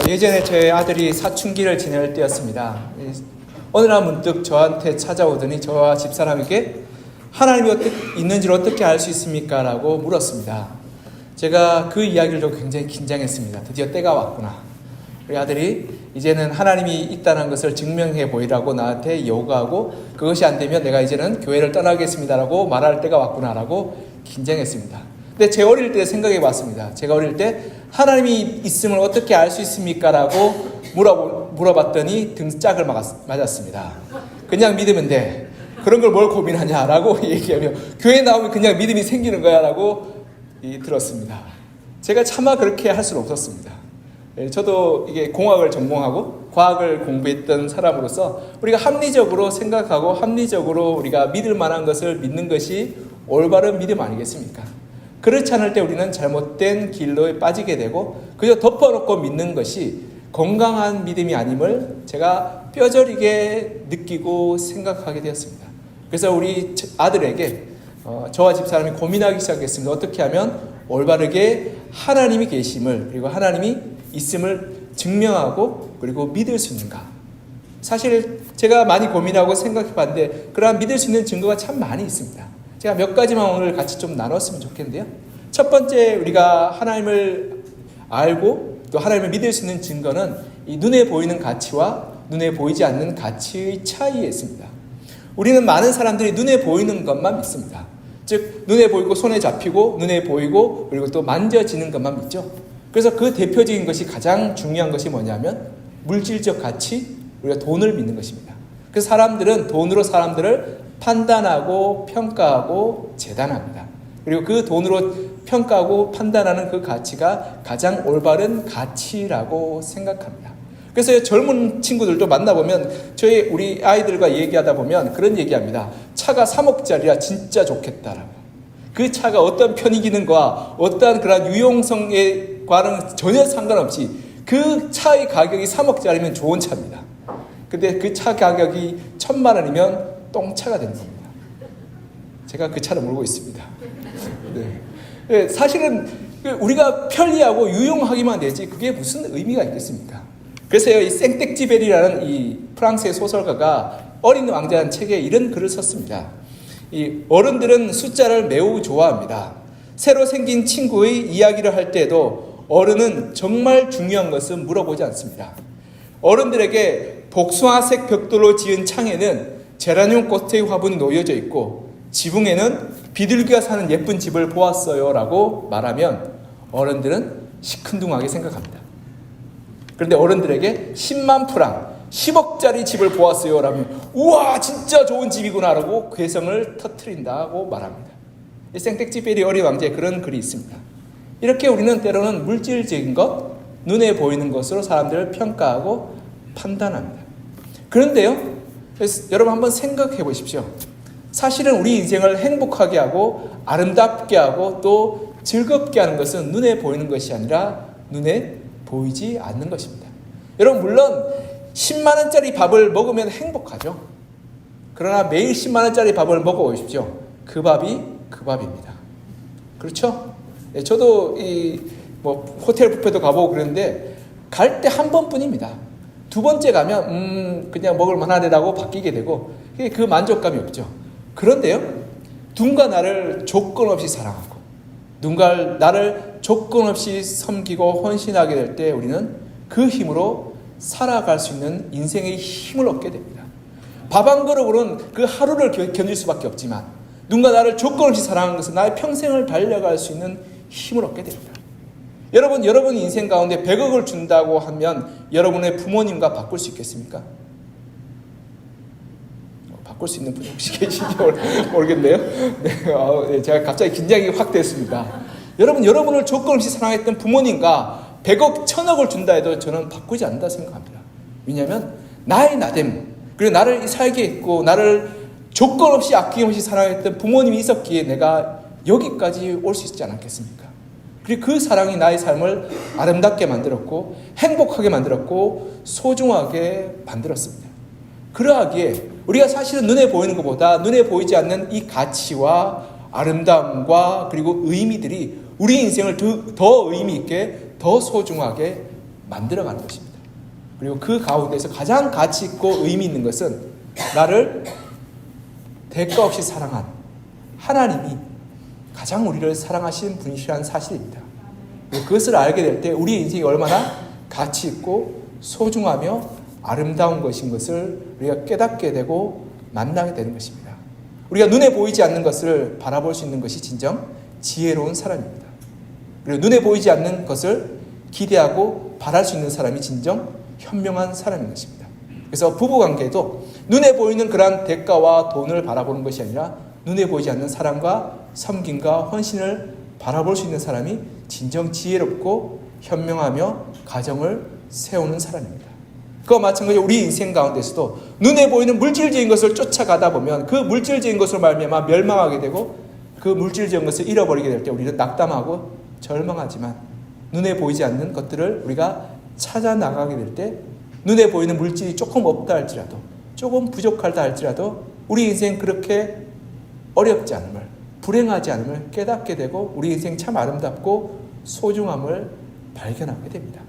예전에 저희 아들이 사춘기를 지낼 때였습니다. 어느 날 문득 저한테 찾아오더니 저와 집사람에게 하나님이 있는지를 어떻게 알 수 있습니까? 라고 물었습니다. 제가 그 이야기를 듣고 굉장히 긴장했습니다. 드디어 때가 왔구나. 우리 아들이 이제는 하나님이 있다는 것을 증명해 보이라고 나한테 요구하고 그것이 안 되면 내가 이제는 교회를 떠나겠습니다라고 말할 때가 왔구나라고 긴장했습니다. 근데 제 어릴 때 생각해 봤습니다. 제가 어릴 때 하나님이 있음을 어떻게 알 수 있습니까? 라고 물어봤더니 등짝을 맞았습니다. 그냥 믿으면 돼. 그런 걸 뭘 고민하냐라고 얘기하며 교회 나오면 그냥 믿음이 생기는 거야 라고 들었습니다. 제가 차마 그렇게 할 수는 없었습니다. 저도 이게 공학을 전공하고 과학을 공부했던 사람으로서 우리가 합리적으로 생각하고 합리적으로 우리가 믿을 만한 것을 믿는 것이 올바른 믿음 아니겠습니까? 그렇지 않을 때 우리는 잘못된 길로 빠지게 되고 그저 덮어놓고 믿는 것이 건강한 믿음이 아님을 제가 뼈저리게 느끼고 생각하게 되었습니다. 그래서 우리 아들에게 저와 집사람이 고민하기 시작했습니다. 어떻게 하면 올바르게 하나님이 계심을 그리고 하나님이 있음을 증명하고 그리고 믿을 수 있는가. 사실 제가 많이 고민하고 생각해 봤는데 그러한 믿을 수 있는 증거가 참 많이 있습니다. 제가 몇 가지만 오늘 같이 좀 나눴으면 좋겠는데요. 첫 번째 우리가 하나님을 알고 또 하나님을 믿을 수 있는 증거는 이 눈에 보이는 가치와 눈에 보이지 않는 가치의 차이에 있습니다. 우리는 많은 사람들이 눈에 보이는 것만 믿습니다. 즉 눈에 보이고 손에 잡히고 눈에 보이고 그리고 또 만져지는 것만 믿죠. 그래서 그 대표적인 것이 가장 중요한 것이 뭐냐면 물질적 가치, 우리가 돈을 믿는 것입니다. 그래서 사람들은 돈으로 사람들을 판단하고 평가하고 재단합니다. 그리고 그 돈으로 평가하고 판단하는 그 가치가 가장 올바른 가치라고 생각합니다. 그래서 젊은 친구들도 만나보면 우리 아이들과 얘기하다 보면 그런 얘기합니다. 차가 3억짜리라 진짜 좋겠다라고. 그 차가 어떤 편의기능과 어떠한 그런 유용성과는 전혀 상관없이 그 차의 가격이 3억짜리면 좋은 차입니다. 근데 그 차 가격이 1,000만 원이면 똥차가 되는 겁니다. 제가 그 차를 몰고 있습니다. 네. 사실은 우리가 편리하고 유용하기만 되지 그게 무슨 의미가 있겠습니까? 그래서 이 생텍쥐베리라는 이 프랑스의 소설가가 어린 왕자라는 책에 이런 글을 썼습니다. 이 어른들은 숫자를 매우 좋아합니다. 새로 생긴 친구의 이야기를 할 때도 어른은 정말 중요한 것은 물어보지 않습니다. 어른들에게 복숭아색 벽돌로 지은 창에는 제라늄 꽃의 화분이 놓여져 있고 지붕에는 비둘기가 사는 예쁜 집을 보았어요 라고 말하면 어른들은 시큰둥하게 생각합니다. 그런데 어른들에게 10만 프랑 10억짜리 집을 보았어요 라면 우와 진짜 좋은 집이구나 라고 괴성을 터뜨린다고 말합니다. 생텍쥐베리 어린 왕자에 그런 글이 있습니다. 이렇게 우리는 때로는 물질적인 것, 눈에 보이는 것으로 사람들을 평가하고 판단합니다. 그런데요, 여러분 한번 생각해 보십시오. 사실은 우리 인생을 행복하게 하고 아름답게 하고 또 즐겁게 하는 것은 눈에 보이는 것이 아니라 눈에 보이지 않는 것입니다. 여러분 물론 10만 원짜리 밥을 먹으면 행복하죠. 그러나 매일 10만 원짜리 밥을 먹어보십시오. 그 밥이 그 밥입니다. 그렇죠? 네, 저도 호텔 뷔페도 가보고 그랬는데 갈 때 한 번뿐입니다. 두 번째 가면 그냥 먹을 만하네라고 바뀌게 되고 그 만족감이 없죠. 그런데요, 누군가 나를 조건 없이 사랑하고 누군가 나를 조건 없이 섬기고 헌신하게 될 때 우리는 그 힘으로 살아갈 수 있는 인생의 힘을 얻게 됩니다. 밥 한 그릇으로는 그 하루를 견딜 수밖에 없지만 누군가 나를 조건 없이 사랑하는 것은 나의 평생을 달려갈 수 있는 힘을 얻게 됩니다. 여러분 인생 가운데 100억을 준다고 하면 여러분의 부모님과 바꿀 수 있겠습니까? 바꿀 수 있는 분이 혹시 계신지 모르겠네요. 네, 제가 갑자기 긴장이 확 됐습니다. 여러분을 조건 없이 사랑했던 부모님과 100억, 1000억을 준다 해도 저는 바꾸지 않는다 생각합니다. 왜냐하면 나의 나됨, 그리고 나를 살게 했고 나를 조건 없이 아낌없이 사랑했던 부모님이 있었기에 내가 여기까지 올 수 있지 않았겠습니까? 그리고 그 사랑이 나의 삶을 아름답게 만들었고 행복하게 만들었고 소중하게 만들었습니다. 그러하기에 우리가 사실은 눈에 보이는 것보다 눈에 보이지 않는 이 가치와 아름다움과 그리고 의미들이 우리 인생을 더 의미 있게 더 소중하게 만들어가는 것입니다. 그리고 그 가운데서 가장 가치 있고 의미 있는 것은 나를 대가 없이 사랑한 하나님이 가장 우리를 사랑하시는 분이시라는 사실입니다. 그것을 알게 될 때 우리 인생이 얼마나 가치 있고 소중하며 아름다운 것인 것을 우리가 깨닫게 되고 만나게 되는 것입니다. 우리가 눈에 보이지 않는 것을 바라볼 수 있는 것이 진정 지혜로운 사람입니다. 그리고 눈에 보이지 않는 것을 기대하고 바랄 수 있는 사람이 진정 현명한 사람인 것입니다. 그래서 부부관계도 눈에 보이는 그러한 대가와 돈을 바라보는 것이 아니라 눈에 보이지 않는 사랑과 섬김과 헌신을 바라볼 수 있는 사람이 진정 지혜롭고 현명하며 가정을 세우는 사람입니다. 그와 마찬가지로 우리 인생 가운데서도 눈에 보이는 물질적인 것을 쫓아가다 보면 그 물질적인 것으로 말미암아 멸망하게 되고 그 물질적인 것을 잃어버리게 될 때 우리는 낙담하고 절망하지만 눈에 보이지 않는 것들을 우리가 찾아 나가게 될 때 눈에 보이는 물질이 조금 없다 할지라도 조금 부족하다 할지라도 우리 인생 그렇게 어렵지 않음을 불행하지 않음을 깨닫게 되고 우리 인생 참 아름답고 소중함을 발견하게 됩니다.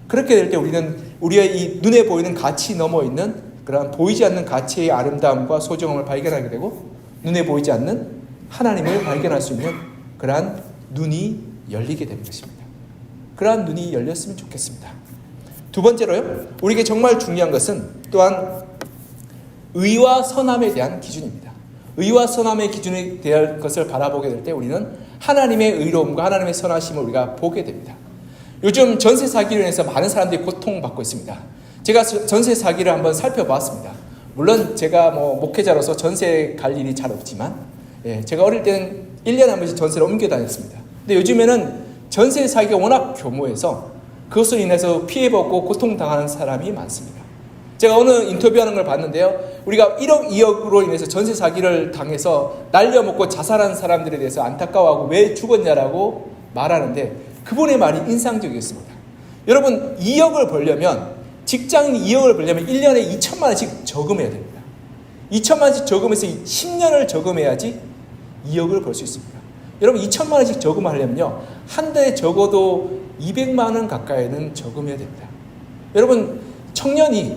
그렇게 될 때 우리는 우리의 이 눈에 보이는 가치 넘어 있는 그러한 보이지 않는 가치의 아름다움과 소중함을 발견하게 되고 눈에 보이지 않는 하나님을 발견할 수 있는 그러한 눈이 열리게 되는 것입니다. 그러한 눈이 열렸으면 좋겠습니다. 두 번째로요, 우리에게 정말 중요한 것은 또한 의와 선함에 대한 기준입니다. 의와 선함의 기준에 대한 것을 바라보게 될 때 우리는 하나님의 의로움과 하나님의 선하심을 우리가 보게 됩니다. 요즘 전세 사기로 인해서 많은 사람들이 고통받고 있습니다. 제가 전세 사기를 한번 살펴봤습니다. 물론 제가 목회자로서 전세 갈 일이 잘 없지만 제가 어릴 때는 1년에 한 번씩 전세를 옮겨 다녔습니다. 근데 요즘에는 전세 사기가 워낙 교모해서 그것으로 인해서 피해받고 고통당하는 사람이 많습니다. 제가 어느 인터뷰하는 걸 봤는데요. 우리가 1억, 2억으로 인해서 전세 사기를 당해서 날려먹고 자살한 사람들에 대해서 안타까워하고 왜 죽었냐라고 말하는데 그분의 말이 인상적이었습니다. 여러분 2억을 벌려면 직장인 2억을 벌려면 1년에 2천만 원씩 저금해야 됩니다. 2천만 원씩 저금해서 10년을 저금해야지 2억을 벌 수 있습니다. 여러분 2천만 원씩 저금하려면요 한 달에 적어도 200만 원 가까이는 저금해야 됩니다. 여러분 청년이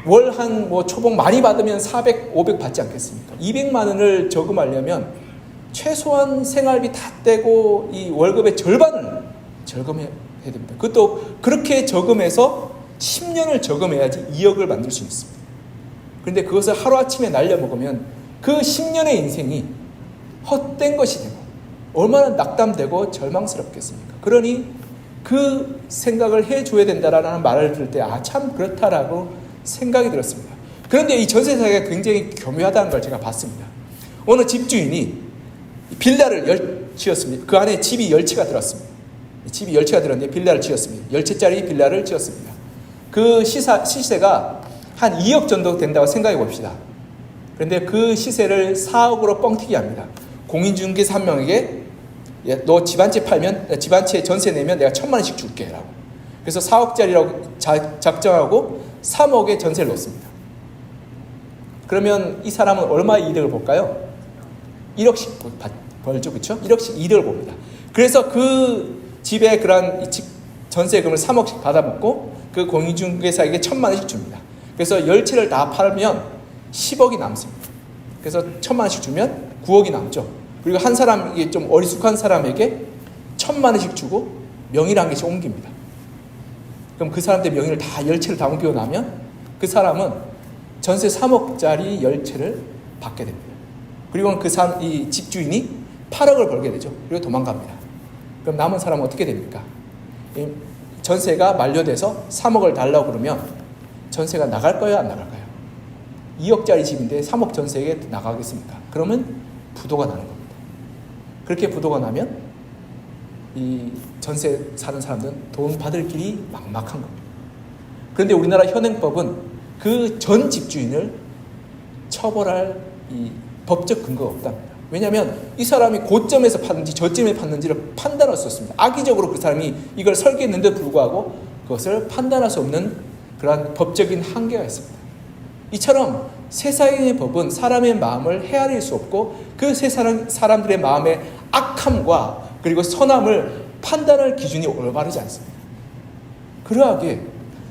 월 한 초봉 많이 받으면 400, 500 받지 않겠습니까? 200만 원을 저금하려면 최소한 생활비 다 떼고 이 월급의 절반을 저금해야 됩니다. 그것도 그렇게 저금해서 10년을 저금해야지 2억을 만들 수 있습니다. 그런데 그것을 하루아침에 날려먹으면 그 10년의 인생이 헛된 것이 되고 얼마나 낙담되고 절망스럽겠습니까? 그러니 그 생각을 해줘야 된다라는 말을 들을 때 참 그렇다라고 생각이 들었습니다. 그런데 이 전세 사기가 굉장히 교묘하다는 걸 제가 봤습니다. 어느 집주인이 빌라를 지었습니다. 그 안에 집이 10채가 들었습니다. 집이 10채가 들었는데 빌라를 지었습니다. 10채짜리 빌라를 지었습니다. 그 시세가 한 2억 정도 된다고 생각해 봅시다. 그런데 그 시세를 4억으로 뻥튀기 합니다. 공인중개사 한 명에게 너 집 한 채 팔면 집 한 채 전세 내면 내가 1,000만 원씩 줄게 라고. 그래서 4억짜리라고 작정하고 3억에 전세를 놓습니다. 그러면 이 사람은 얼마 이득을 볼까요? 1억씩 벌죠, 그렇죠? 1억씩 이득을 봅니다. 그래서 그 집에 그런 전세금을 3억씩 받아먹고 그 공인중개사에게 1,000만 원씩 줍니다. 그래서 10채를 다 팔면 10억이 남습니다. 그래서 1,000만 원씩 주면 9억이 남죠. 그리고 한 사람이 좀 어리숙한 사람에게 1,000만 원씩 주고 명의를 한 개씩 옮깁니다. 그럼 그 사람들 명의를 다 10채를 다 옮기고 나면 그 사람은 전세 3억짜리 10채를 받게 됩니다. 그리고 이 집주인이 8억을 벌게 되죠. 그리고 도망갑니다. 그럼 남은 사람은 어떻게 됩니까? 전세가 만료돼서 3억을 달라고 그러면 전세가 나갈까요? 안 나갈까요? 2억짜리 집인데 3억 전세에 나가겠습니까? 그러면 부도가 나는 겁니다. 그렇게 부도가 나면 이 전세 사는 사람들은 돈 받을 길이 막막한 겁니다. 그런데 우리나라 현행법은 그 전 집주인을 처벌할 이 법적 근거가 없답니다. 왜냐하면 이 사람이 고점에서 팠는지 저점에 팠는지를 판단할 수 없습니다. 악의적으로 그 사람이 이걸 설계했는데 불구하고 그것을 판단할 수 없는 그러한 법적인 한계가 있습니다. 이처럼 세상의 법은 사람의 마음을 헤아릴 수 없고 그 사람들의 마음의 악함과 그리고 선함을 판단할 기준이 올바르지 않습니다. 그러하게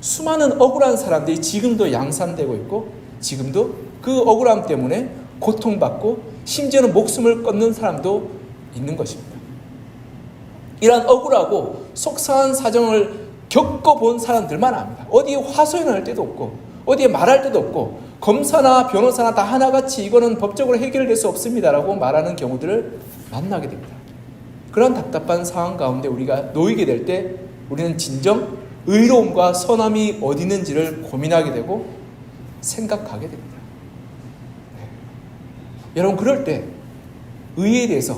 수많은 억울한 사람들이 지금도 양산되고 있고 지금도 그 억울함 때문에 고통받고 심지어는 목숨을 끊는 사람도 있는 것입니다. 이러한 억울하고 속상한 사정을 겪어본 사람들만 압니다. 어디에 화소연할 데도 없고 어디에 말할 데도 없고 검사나 변호사나 다 하나같이 이거는 법적으로 해결될 수 없습니다라고 말하는 경우들을 만나게 됩니다. 그런 답답한 상황 가운데 우리가 놓이게 될 때 우리는 진정 의로움과 선함이 어디 있는지를 고민하게 되고 생각하게 됩니다. 여러분, 그럴 때 의에 대해서,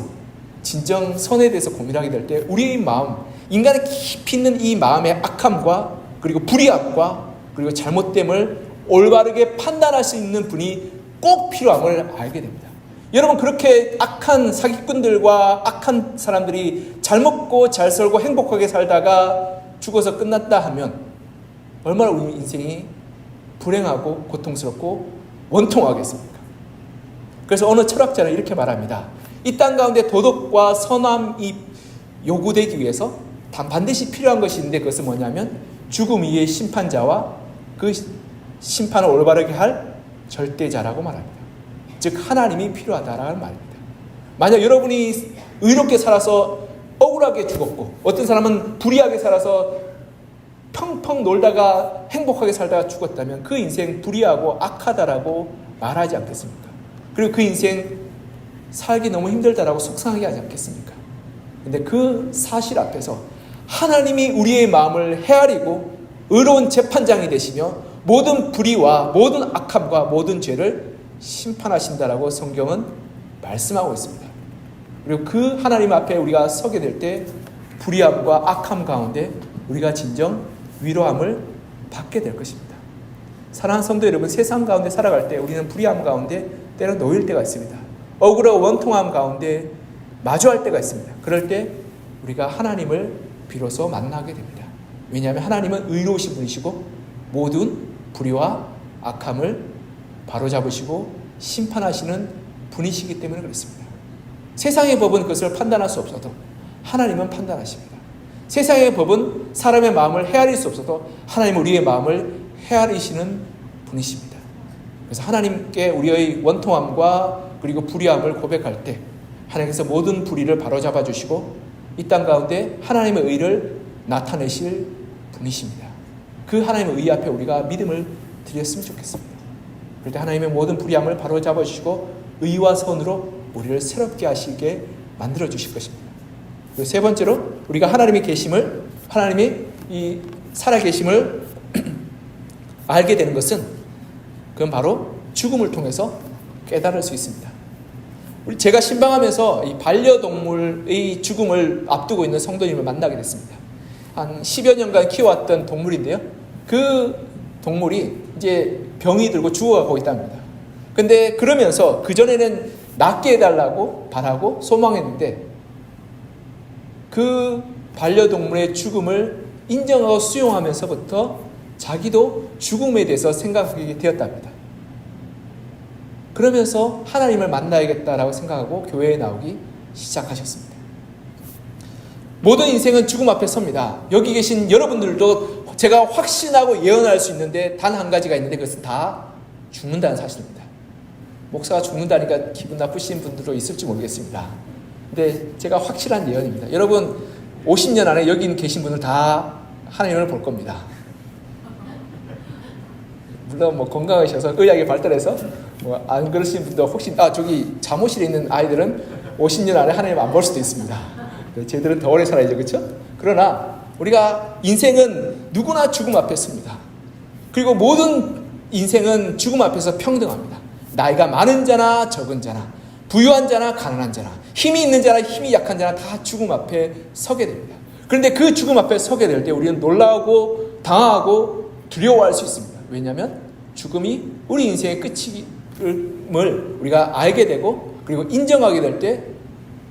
진정 선에 대해서 고민하게 될 때 우리의 마음, 인간의 깊이 있는 이 마음의 악함과 그리고 불의함과 그리고 잘못됨을 올바르게 판단할 수 있는 분이 꼭 필요함을 알게 됩니다. 여러분, 그렇게 악한 사기꾼들과 악한 사람들이 잘 먹고 잘 살고 행복하게 살다가 죽어서 끝났다 하면 얼마나 우리 인생이 불행하고 고통스럽고 원통하겠습니까? 그래서 어느 철학자는 이렇게 말합니다. 이 땅 가운데 도덕과 선함이 요구되기 위해서 반드시 필요한 것이 있는데 그것은 뭐냐면 죽음 이후의 심판자와 그 심판을 올바르게 할 절대자라고 말합니다. 즉 하나님이 필요하다라는 말입니다. 만약 여러분이 의롭게 살아서 억울하게 죽었고 어떤 사람은 불의하게 살아서 펑펑 놀다가 행복하게 살다가 죽었다면 그 인생 불의하고 악하다라고 말하지 않겠습니까? 그리고 그 인생 살기 너무 힘들다라고 속상하게 하지 않겠습니까? 근데 그 사실 앞에서 하나님이 우리의 마음을 헤아리고 의로운 재판장이 되시며 모든 불의와 모든 악함과 모든 죄를 심판하신다라고 성경은 말씀하고 있습니다. 그리고 그 하나님 앞에 우리가 서게 될 때 불의함과 악함 가운데 우리가 진정 위로함을 받게 될 것입니다. 사랑하는 성도 여러분, 세상 가운데 살아갈 때 우리는 불의함 가운데 때로 놓일 때가 있습니다. 억울하고 원통함 가운데 마주할 때가 있습니다. 그럴 때 우리가 하나님을 비로소 만나게 됩니다. 왜냐하면 하나님은 의로우신 분이시고 모든 불의와 악함을 바로잡으시고 심판하시는 분이시기 때문에 그렇습니다. 세상의 법은 그것을 판단할 수 없어도 하나님은 판단하십니다. 세상의 법은 사람의 마음을 헤아릴 수 없어도 하나님은 우리의 마음을 헤아리시는 분이십니다. 그래서 하나님께 우리의 원통함과 그리고 불의함을 고백할 때 하나님께서 모든 불의를 바로잡아 주시고 이 땅 가운데 하나님의 의를 나타내실 분이십니다. 그 하나님의 의 앞에 우리가 믿음을 드렸으면 좋겠습니다. 그럴 때 하나님의 모든 불의함을 바로잡아 주시고 의와 선으로 우리를 새롭게 하시게 만들어 주실 것입니다. 그리고 세 번째로 우리가 하나님의 계심을, 하나님의 이 살아계심을 알게 되는 것은 그건 바로 죽음을 통해서 깨달을 수 있습니다. 제가 신방하면서 이 반려동물의 죽음을 앞두고 있는 성도님을 만나게 됐습니다. 한 10여 년간 키워왔던 동물인데요. 그 동물이 이제 병이 들고 죽어가고 있답니다. 근데 그러면서 그전에는 낫게 해달라고 바라고 소망했는데 그 반려동물의 죽음을 인정하고 수용하면서부터 자기도 죽음에 대해서 생각하게 되었답니다. 그러면서 하나님을 만나야겠다라고 생각하고 교회에 나오기 시작하셨습니다. 모든 인생은 죽음 앞에 섭니다. 여기 계신 여러분들도 제가 확신하고 예언할 수 있는데 단 한 가지가 있는데 그것은 다 죽는다는 사실입니다. 목사가 죽는다니까 기분 나쁘신 분들도 있을지 모르겠습니다. 근데 제가 확실한 예언입니다. 여러분 50년 안에 여기 계신 분들 다 하나님을 볼 겁니다. 물론 뭐 건강하셔서 의학이 발달해서 뭐 안 그러신 분도 혹시 저기 잠옷실에 있는 아이들은 50년 안에 하나님 안 볼 수도 있습니다. 쟤들은 더 오래 살아야죠, 그렇죠? 그러나 우리가 인생은 누구나 죽음 앞에 섭니다. 그리고 모든 인생은 죽음 앞에서 평등합니다. 나이가 많은 자나 적은 자나 부유한 자나 가난한 자나 힘이 있는 자나 힘이 약한 자나 다 죽음 앞에 서게 됩니다. 그런데 그 죽음 앞에 서게 될 때 우리는 놀라고 당황하고 두려워할 수 있습니다. 왜냐하면 죽음이 우리 인생의 끝임을 우리가 알게 되고 그리고 인정하게 될 때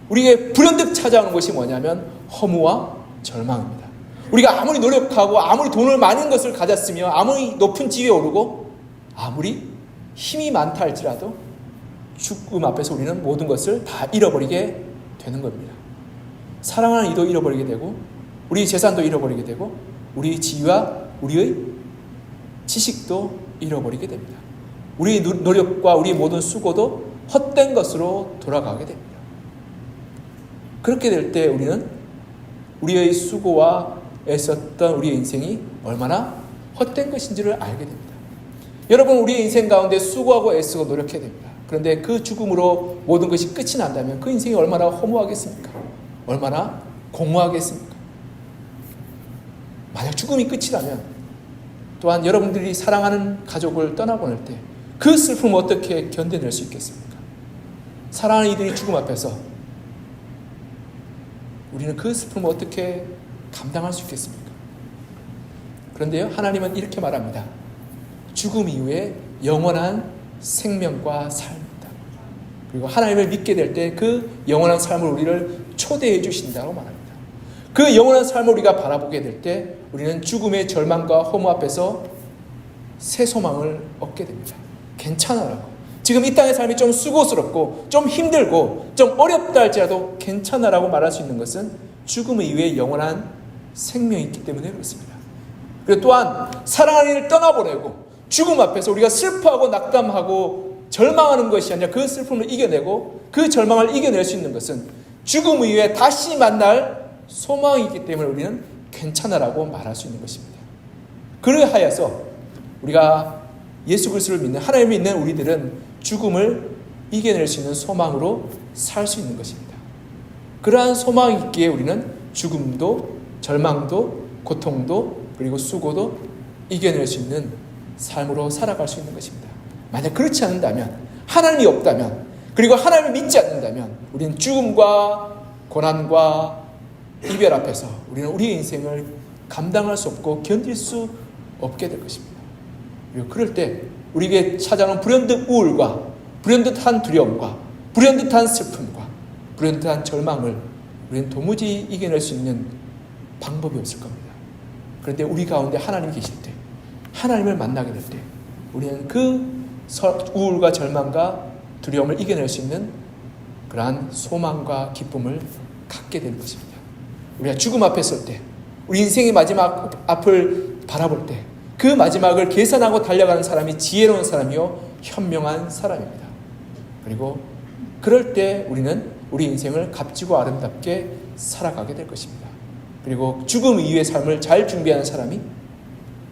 우리에게 불현듯 찾아오는 것이 뭐냐면 허무와 절망입니다. 우리가 아무리 노력하고 아무리 돈을 많은 것을 가졌으며 아무리 높은 지위에 오르고 아무리 힘이 많다 할지라도 죽음 앞에서 우리는 모든 것을 다 잃어버리게 되는 겁니다. 사랑하는 이도 잃어버리게 되고 우리 재산도 잃어버리게 되고 우리의 지위와 우리의 지식도 잃어버리게 됩니다. 우리의 노력과 우리의 모든 수고도 헛된 것으로 돌아가게 됩니다. 그렇게 될 때 우리는 우리의 수고와 애썼던 우리의 인생이 얼마나 헛된 것인지를 알게 됩니다. 여러분, 우리의 인생 가운데 수고하고 애쓰고 노력해야 됩니다. 그런데 그 죽음으로 모든 것이 끝이 난다면 그 인생이 얼마나 허무하겠습니까? 얼마나 공허하겠습니까? 만약 죽음이 끝이라면 또한 여러분들이 사랑하는 가족을 떠나보낼 때 그 슬픔을 어떻게 견뎌낼 수 있겠습니까? 사랑하는 이들이 죽음 앞에서 우리는 그 슬픔을 어떻게 감당할 수 있겠습니까? 그런데요, 하나님은 이렇게 말합니다. 죽음 이후에 영원한 생명과 삶이다. 그리고 하나님을 믿게 될 때 그 영원한 삶을 우리를 초대해 주신다고 말합니다. 그 영원한 삶을 우리가 바라보게 될 때 우리는 죽음의 절망과 허무 앞에서 새 소망을 얻게 됩니다. 괜찮아라고. 지금 이 땅의 삶이 좀 수고스럽고 좀 힘들고 좀 어렵다 할지라도 괜찮아라고 말할 수 있는 것은 죽음 이후에 영원한 생명이 있기 때문에 그렇습니다. 그리고 또한 사랑하는 이를 떠나보내고 죽음 앞에서 우리가 슬퍼하고 낙담하고 절망하는 것이 아니라 그 슬픔을 이겨내고 그 절망을 이겨낼 수 있는 것은 죽음 이후에 다시 만날 소망이 있기 때문에 우리는 괜찮아라고 말할 수 있는 것입니다. 그러하여서 우리가 예수 그리스도를 믿는 하나님을 믿는 우리들은 죽음을 이겨낼 수 있는 소망으로 살 수 있는 것입니다. 그러한 소망이 있기에 우리는 죽음도 절망도 고통도 그리고 수고도 이겨낼 수 있는 삶으로 살아갈 수 있는 것입니다. 만약 그렇지 않는다면, 하나님이 없다면, 그리고 하나님을 믿지 않는다면 우리는 죽음과 고난과 이별 앞에서 우리는 우리의 인생을 감당할 수 없고 견딜 수 없게 될 것입니다. 그리고 그럴 때 우리에게 찾아오는 불현듯 우울과 불현듯한 두려움과 불현듯한 슬픔과 불현듯한 절망을 우리는 도무지 이겨낼 수 있는 방법이 없을 겁니다. 그런데 우리 가운데 하나님이 계실 때, 하나님을 만나게 될 때 우리는 그 우울과 절망과 두려움을 이겨낼 수 있는 그러한 소망과 기쁨을 갖게 되는 것입니다. 우리가 죽음 앞에 설 때, 우리 인생의 마지막 앞을 바라볼 때 그 마지막을 계산하고 달려가는 사람이 지혜로운 사람이요 현명한 사람입니다. 그리고 그럴 때 우리는 우리 인생을 값지고 아름답게 살아가게 될 것입니다. 그리고 죽음 이후의 삶을 잘 준비하는 사람이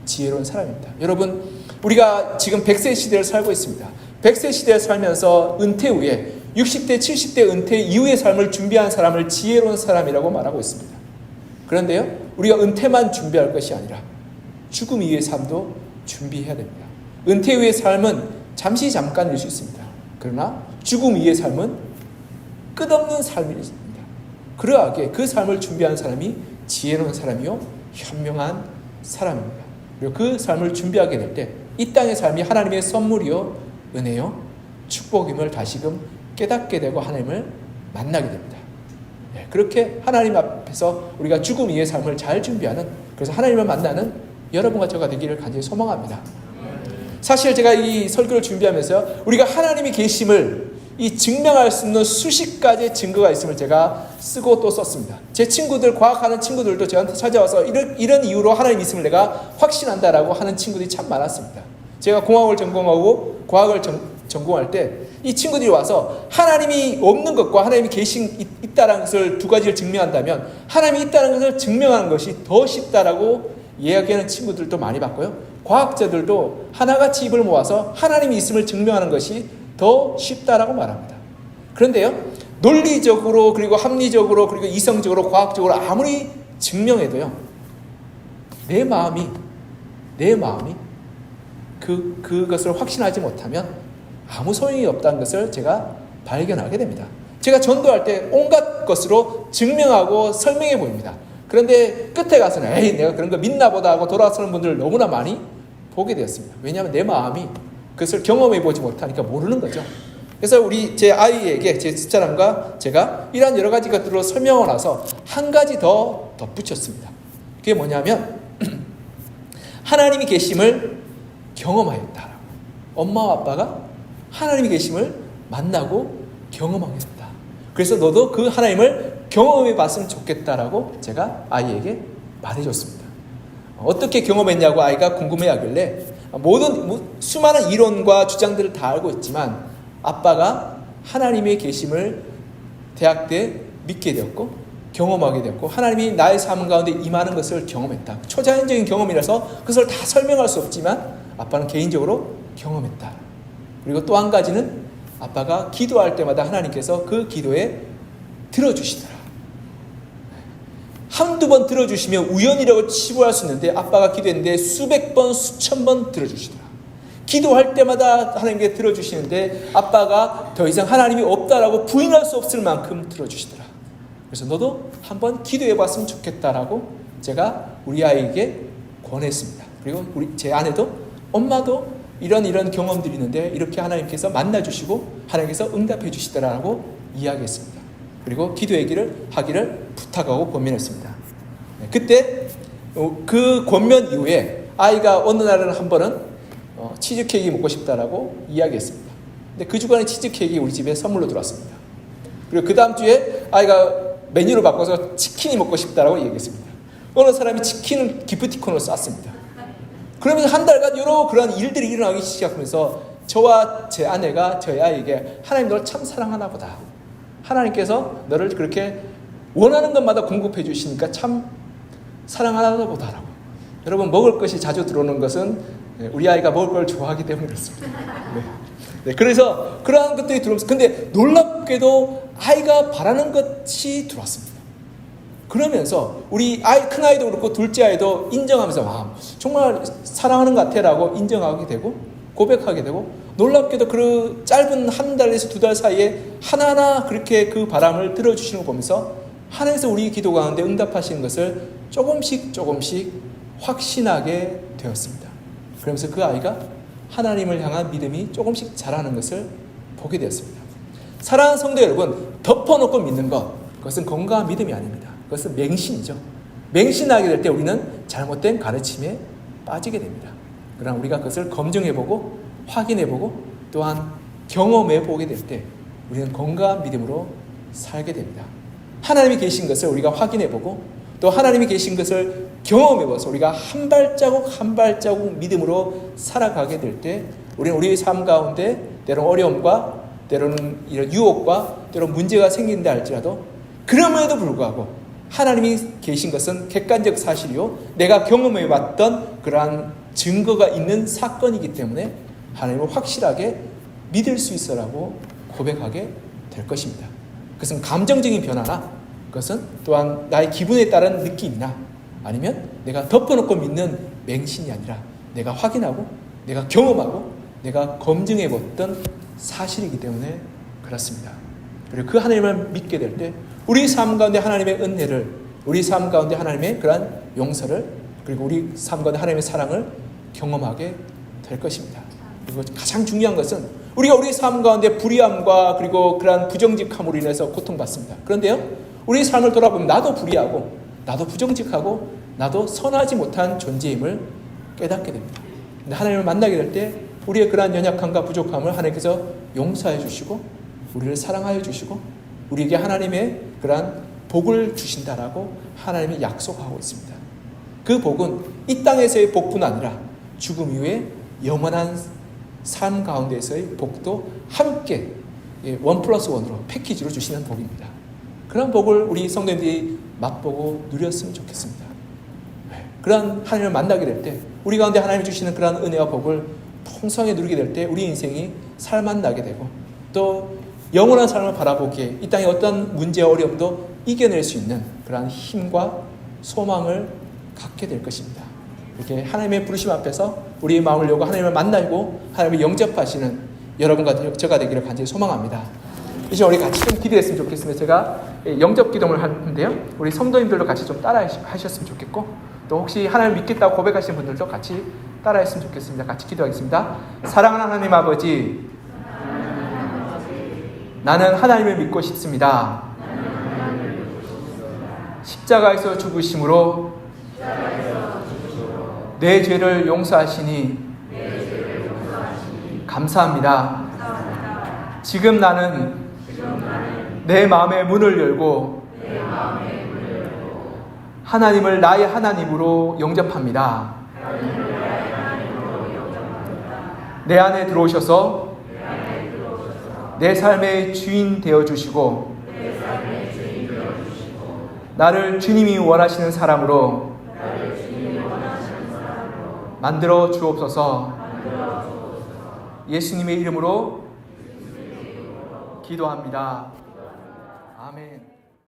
지혜로운 사람입니다. 여러분, 우리가 지금 100세 시대를 살고 있습니다. 100세 시대를 살면서 은퇴 후에 60대, 70대 은퇴 이후의 삶을 준비한 사람을 지혜로운 사람이라고 말하고 있습니다. 그런데요, 우리가 은퇴만 준비할 것이 아니라 죽음 이후의 삶도 준비해야 됩니다. 은퇴 후의 삶은 잠깐일 수 있습니다. 그러나 죽음 이후의 삶은 끝없는 삶입니다. 그러하게 그 삶을 준비한 사람이 지혜로운 사람이요 현명한 사람입니다. 그리고 그 삶을 준비하게 될 때 이 땅의 삶이 하나님의 선물이요 은혜요 축복임을 다시금 깨닫게 되고 하나님을 만나게 됩니다. 그렇게 하나님 앞에서 우리가 죽음 이후의 삶을 잘 준비하는, 그래서 하나님을 만나는 여러분과 저가 되기를 간절히 소망합니다. 사실 제가 이 설교를 준비하면서 우리가 하나님이 계심을 이 증명할 수 있는 수십 가지의 증거가 있음을 제가 쓰고 또 썼습니다. 제 친구들, 과학하는 친구들도 저한테 찾아와서 이런 이유로 하나님 있음을 내가 확신한다라고 하는 친구들이 참 많았습니다. 제가 공학을 전공하고 과학을 전공할 때 이 친구들이 와서 하나님이 없는 것과 하나님이 있다는 것을 두 가지를 증명한다면 하나님이 있다는 것을 증명하는 것이 더 쉽다라고 이야기하는 친구들도 많이 봤고요. 과학자들도 하나같이 입을 모아서 하나님이 있음을 증명하는 것이 더 쉽다라고 말합니다. 그런데요, 논리적으로 그리고 합리적으로 그리고 이성적으로 과학적으로 아무리 증명해도요, 내 마음이 그것을 확신하지 못하면 아무 소용이 없다는 것을 제가 발견하게 됩니다. 제가 전도할 때 온갖 것으로 증명하고 설명해 보입니다. 그런데 끝에 가서는 에이 내가 그런 거 믿나 보다 하고 돌아서는 분들을 너무나 많이 보게 되었습니다. 왜냐하면 내 마음이 그것을 경험해 보지 못하니까 모르는 거죠. 그래서 제 아이에게 제 집사람과 제가 이러한 여러 가지 것들로 설명을 나서 한 가지 더 덧붙였습니다. 그게 뭐냐면 하나님이 계심을 경험하였다. 엄마와 아빠가 하나님이 계심을 만나고 경험하게 된다. 그래서 너도 그 하나님을 경험해 봤으면 좋겠다라고 제가 아이에게 말해줬습니다. 어떻게 경험했냐고 아이가 궁금해하길래 모든 수많은 이론과 주장들을 다 알고 있지만 아빠가 하나님의 계심을 대학 때 믿게 되었고 경험하게 되었고 하나님이 나의 삶 가운데 임하는 것을 경험했다. 초자연적인 경험이라서 그것을 다 설명할 수 없지만 아빠는 개인적으로 경험했다. 그리고 또 한 가지는 아빠가 기도할 때마다 하나님께서 그 기도에 들어주시더라. 한두 번 들어주시면 우연이라고 치부할 수 있는데 아빠가 기도했는데 수백 번, 수천 번 들어주시더라. 기도할 때마다 하나님께 들어주시는데 아빠가 더 이상 하나님이 없다라고 부인할 수 없을 만큼 들어주시더라. 그래서 너도 한번 기도해봤으면 좋겠다라고 제가 우리 아이에게 권했습니다. 그리고 제 아내도 엄마도 이런 경험들이 있는데 이렇게 하나님께서 만나주시고 하나님께서 응답해 주시더라라고 이야기했습니다. 그리고 기도하기를 부탁하고 권면했습니다. 그때 그 권면 이후에 아이가 어느 날은 한 번은 치즈케이크 먹고 싶다라고 이야기했습니다. 근데 그 주간에 치즈케이크 우리 집에 선물로 들어왔습니다. 그리고 그 다음 주에 아이가 메뉴를 바꿔서 치킨이 먹고 싶다라고 얘기했습니다. 어느 사람이 치킨을 기프티콘으로 쐈습니다. 그러면서 한 달간 여러 그런 일들이 일어나기 시작하면서 저와 제 아내가 저희 아이에게 하나님 너를 참 사랑하나 보다. 하나님께서 너를 그렇게 원하는 것마다 공급해 주시니까 참 사랑하나 보다라고. 여러분 먹을 것이 자주 들어오는 것은 우리 아이가 먹을 걸 좋아하기 때문에 그렇습니다. 네, 그래서 그러한 것들이 들어오면서 근데 놀랍게도 아이가 바라는 것이 들어왔습니다. 그러면서 우리 큰아이도 그렇고 둘째 아이도 인정하면서 와, 정말 사랑하는 것 같아라고 인정하게 되고 고백하게 되고 놀랍게도 그 짧은 한 달에서 두 달 사이에 하나하나 그렇게 그 바람을 들어주시는 걸 보면서 하나님께서 우리 기도 가운데 응답하시는 것을 조금씩 확신하게 되었습니다. 그러면서 그 아이가 하나님을 향한 믿음이 조금씩 자라는 것을 보게 되었습니다. 사랑하는 성도 여러분, 덮어놓고 믿는 것, 그것은 건강한 믿음이 아닙니다. 그것은 맹신이죠. 맹신하게 될 때 우리는 잘못된 가르침에 빠지게 됩니다. 그러나 우리가 그것을 검증해보고 확인해보고 또한 경험해보게 될 때 우리는 건강한 믿음으로 살게 됩니다. 하나님이 계신 것을 우리가 확인해보고 또 하나님이 계신 것을 경험해봐서 우리가 한 발자국 믿음으로 살아가게 될 때 우리는 우리의 삶 가운데 때로는 어려움과 때로는 이런 유혹과 때로는 문제가 생긴다 할지라도 그럼에도 불구하고 하나님이 계신 것은 객관적 사실이요 내가 경험해봤던 그러한 증거가 있는 사건이기 때문에 하나님을 확실하게 믿을 수 있어라고 고백하게 될 것입니다. 그것은 감정적인 변화나 그것은 또한 나의 기분에 따른 느낌이나 아니면 내가 덮어놓고 믿는 맹신이 아니라 내가 확인하고 내가 경험하고 내가 검증해봤던 사실이기 때문에 그렇습니다. 그리고 그 하나님을 믿게 될 때 우리 삶 가운데 하나님의 은혜를 우리 삶 가운데 하나님의 그러한 용서를 그리고 우리 삶 가운데 하나님의 사랑을 경험하게 될 것입니다. 그리고 가장 중요한 것은 우리가 우리 삶 가운데 불의함과 그리고 그러한 부정직함으로 인해서 고통받습니다. 그런데요 우리 삶을 돌아보면 나도 불의하고 나도 부정직하고 나도 선하지 못한 존재임을 깨닫게 됩니다. 근데 하나님을 만나게 될 때 우리의 그러한 연약함과 부족함을 하나님께서 용서해 주시고 우리를 사랑하여 주시고 우리에게 하나님의 그러한 복을 주신다라고 하나님이 약속하고 있습니다. 그 복은 이 땅에서의 복뿐 아니라 죽음 이후에 영원한 삶 가운데서의 복도 함께 1+1으로 패키지로 주시는 복입니다. 그런 복을 우리 성도님들이 맛보고 누렸으면 좋겠습니다. 그런 하나님을 만나게 될 때 우리 가운데 하나님이 주시는 그런 은혜와 복을 풍성하게 누리게 될 때 우리 인생이 살만나게 되고 또 영원한 삶을 바라보기에 이 땅의 어떤 문제와 어려움도 이겨낼 수 있는 그러한 힘과 소망을 갖게 될 것입니다. 이렇게 하나님의 부르심 앞에서 우리의 마음을 열고 하나님을 만나고 하나님을 영접하시는 여러분과 저가 되기를 간절히 소망합니다. 이제 우리 같이 좀 기도했으면 좋겠습니다. 제가 영접 기도를 하는데요. 우리 성도님들도 같이 좀 따라 하셨으면 좋겠고 또 혹시 하나님을 믿겠다고 고백하시는 분들도 같이 따라 했으면 좋겠습니다. 같이 기도하겠습니다. 사랑하는 하나님 아버지, 나는 하나님을 믿고 싶습니다. 십자가에서 죽으심으로 내 죄를 용서하시니 감사합니다. 지금 나는 내 마음의 문을 열고 하나님을 나의 하나님으로 영접합니다. 내 안에 들어오셔서 내 삶의 주인 되어주시고 나를 주님이 원하시는 사람으로 만들어 주옵소서. 예수님의 이름으로 기도합니다. 아멘.